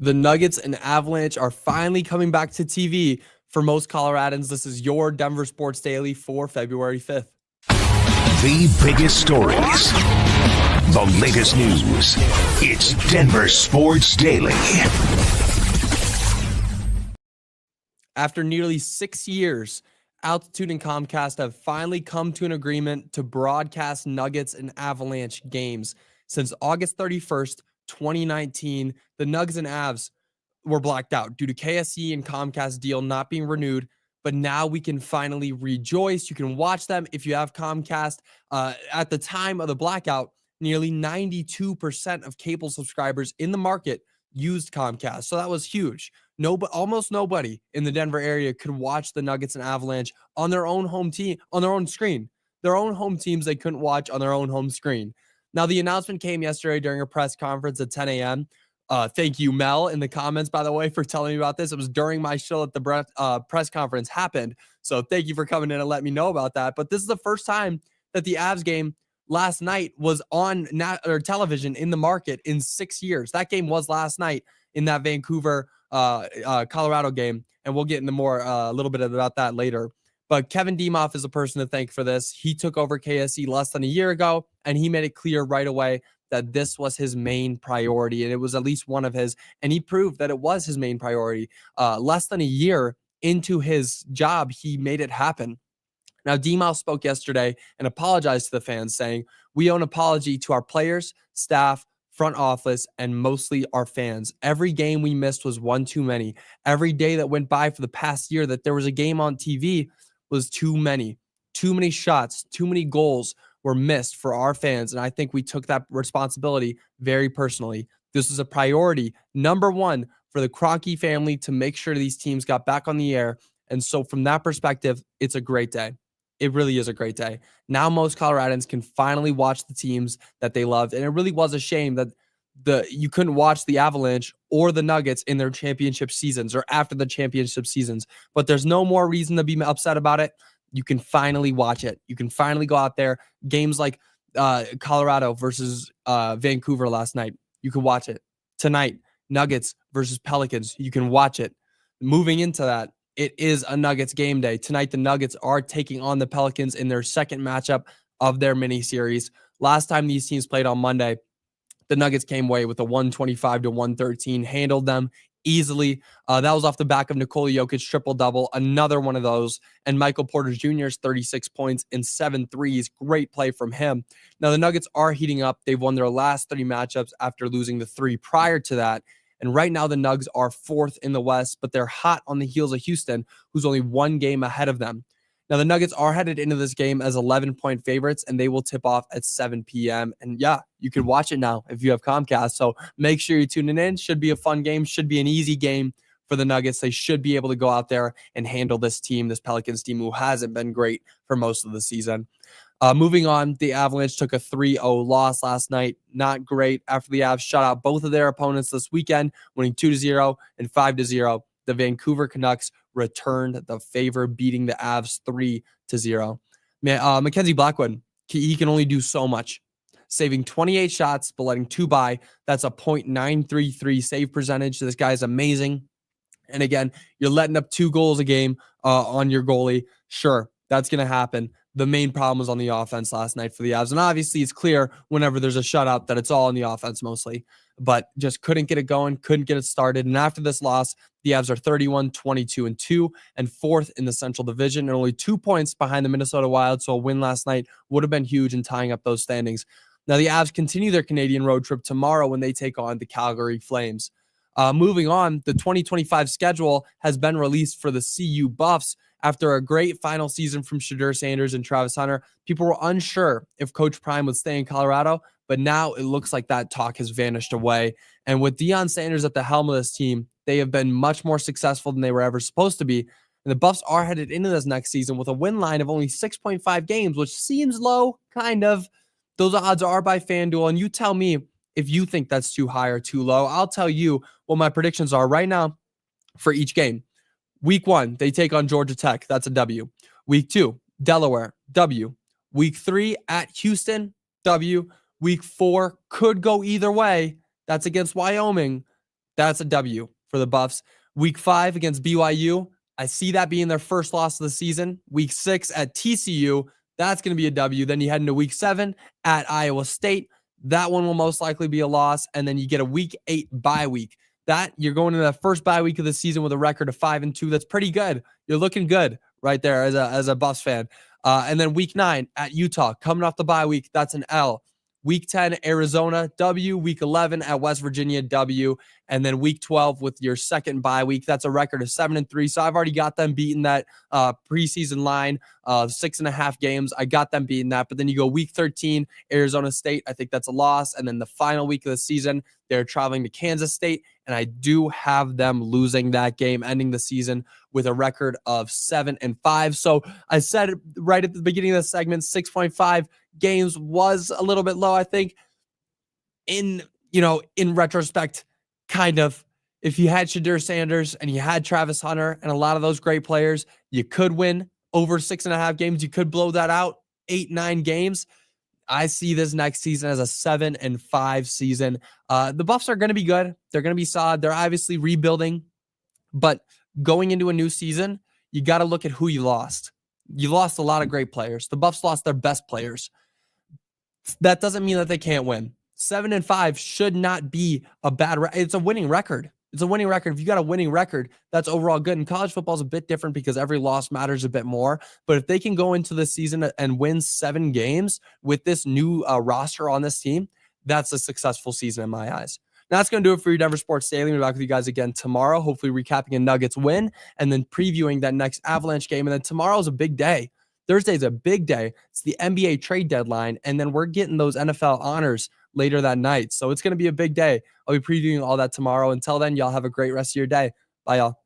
The Nuggets and Avalanche are finally coming back to TV. For most Coloradans, this is your Denver Sports Daily for February 5th. The biggest stories, the latest news. It's Denver Sports Daily. After nearly 6 years, Altitude and Comcast have finally come to an agreement to broadcast Nuggets and Avalanche games. Since August 31st, 2019, the Nuggets and Avs were blacked out due to KSE and Comcast deal not being renewed. But now we can finally rejoice. You can watch them if you have Comcast. At the time of the blackout, nearly 92% of cable subscribers in the market used Comcast. So that was huge. Almost nobody in the Denver area could watch the Nuggets and Avalanche on their own home team, on their own screen. Their own home teams they couldn't watch on their own home screen. Now, the announcement came yesterday during a press conference at 10 a.m. Thank you, Mel, in the comments, by the way, for telling me about this. It was during my show that the press conference happened. So thank you for coming in and letting me know about that. But this is the first time that the Avs game last night was on television in the market in 6 years. That game was last night in that Vancouver, Colorado game. And we'll get into more a little bit about that later. But Kevin Demoff is a person to thank for this. He took over KSE less than a year ago, and he made it clear right away that this was his main priority, and it was at least one of his, and he proved that it was his main priority. Less than a year into his job, he made it happen. Now, Demoff spoke yesterday and apologized to the fans, saying, "We owe an apology to our players, staff, front office, and mostly our fans. Every game we missed was one too many. Every day that went by for the past year that there was a game on TV was too many. Too many shots, too many goals were missed for our fans, and I think we took that responsibility very personally. This is a priority, number one, for the Kroenke family to make sure these teams got back on the air, and so from that perspective, it's a great day. It really is a great day. Now most Coloradans can finally watch the teams that they loved, and it really was a shame that you couldn't watch the Avalanche or the Nuggets in their championship seasons or after the championship seasons, but there's no more reason to be upset about it. You can finally watch it. You can finally go out there. Games like Colorado versus Vancouver last night, you can watch it. Tonight, Nuggets versus Pelicans, you can watch it. Moving into that, it is a Nuggets game day. Tonight, the Nuggets are taking on the Pelicans in their second matchup of their mini series. Last time these teams played on Monday, the Nuggets came away with a 125-113, handled them easily. That was off the back of Nikola Jokic triple-double, another one of those, and Michael Porter Jr.'s 36 points and 7 threes. Great play from him. Now, the Nuggets are heating up. They've won their last 3 matchups after losing the 3 prior to that, and right now the Nugs are 4th in the West, but they're hot on the heels of Houston, who's only 1 game ahead of them. Now, the Nuggets are headed into this game as 11-point favorites, and they will tip off at 7 p.m. And yeah, you can watch it now if you have Comcast. So make sure you're tuning in. Should be a fun game. Should be an easy game for the Nuggets. They should be able to go out there and handle this team, this Pelicans team, who hasn't been great for most of the season. Moving on, the Avalanche took a 3-0 loss last night. Not great after the Avs shut out both of their opponents this weekend, winning 2-0 and 5-0. The Vancouver Canucks returned the favor, beating the Avs 3-0. Mackenzie Blackwood, he can only do so much. Saving 28 shots, but letting 2 by. That's a .933 save percentage. This guy's amazing. And again, you're letting up 2 goals a game on your goalie. Sure, that's going to happen. The main problem was on the offense last night for the Avs. And obviously, it's clear whenever there's a shutout that it's all on the offense mostly. But just couldn't get it going, couldn't get it started. And after this loss, the Avs are 31-22-2 and 4th in the Central Division and only 2 points behind the Minnesota Wild. So a win last night would have been huge in tying up those standings. Now, the Avs continue their Canadian road trip tomorrow when they take on the Calgary Flames. Moving on, the 2025 schedule has been released for the CU Buffs. After a great final season from Shedeur Sanders and Travis Hunter, people were unsure if Coach Prime would stay in Colorado, but now it looks like that talk has vanished away. And with Deion Sanders at the helm of this team, they have been much more successful than they were ever supposed to be. And the Buffs are headed into this next season with a win line of only 6.5 games, which seems low, kind of. Those odds are by FanDuel, and you tell me if you think that's too high or too low. I'll tell you what my predictions are right now for each game. Week 1, they take on Georgia Tech. That's a W. Week 2, Delaware, W. Week 3 at Houston, W. Week 4 could go either way. That's against Wyoming. That's a W for the Buffs. Week 5 against BYU, I see that being their first loss of the season. Week 6 at TCU, that's going to be a W. Then you head into week 7 at Iowa State. That one will most likely be a loss. And then you get a week 8 bye week. That you're going into the first bye week of the season with a record of 5-2. That's pretty good. You're looking good right there as a Buffs fan. And then week 9 at Utah, coming off the bye week, that's an L. Week 10, Arizona, W. Week 11 at West Virginia, W. And then week 12 with your second bye week, that's a record of 7-3. So I've already got them beating that preseason line of 6.5 games. I got them beating that. But then you go week 13, Arizona State. I think that's a loss. And then the final week of the season, they're traveling to Kansas State. And I do have them losing that game, ending the season with a record of 7-5. So I said right at the beginning of the segment, 6.5 games was a little bit low, I think. In retrospect, kind of, if you had Shadur Sanders and you had Travis Hunter and a lot of those great players, you could win over 6.5 games. You could blow that out 8-9 games. I see this next season as a 7-5 season. The Buffs are going to be good. They're going to be solid. They're obviously rebuilding, but going into a new season, you got to look at who you lost. You lost a lot of great players. The Buffs lost their best players. That doesn't mean that they can't win. 7-5 should not be a bad it's a winning record. It's a winning record. If you got a winning record, that's overall good. And college football is a bit different because every loss matters a bit more. But if they can go into the season and win 7 games with this new roster on this team, that's a successful season in my eyes. Now that's going to do it for your Denver Sports Daily. We'll be back with you guys again tomorrow, hopefully recapping a Nuggets win and then previewing that next Avalanche game. And then tomorrow's a big day. Thursday's a big day. It's the NBA trade deadline, and then we're getting those NFL honors later that night. So it's going to be a big day. I'll be previewing all that tomorrow. Until then, y'all have a great rest of your day. Bye, y'all.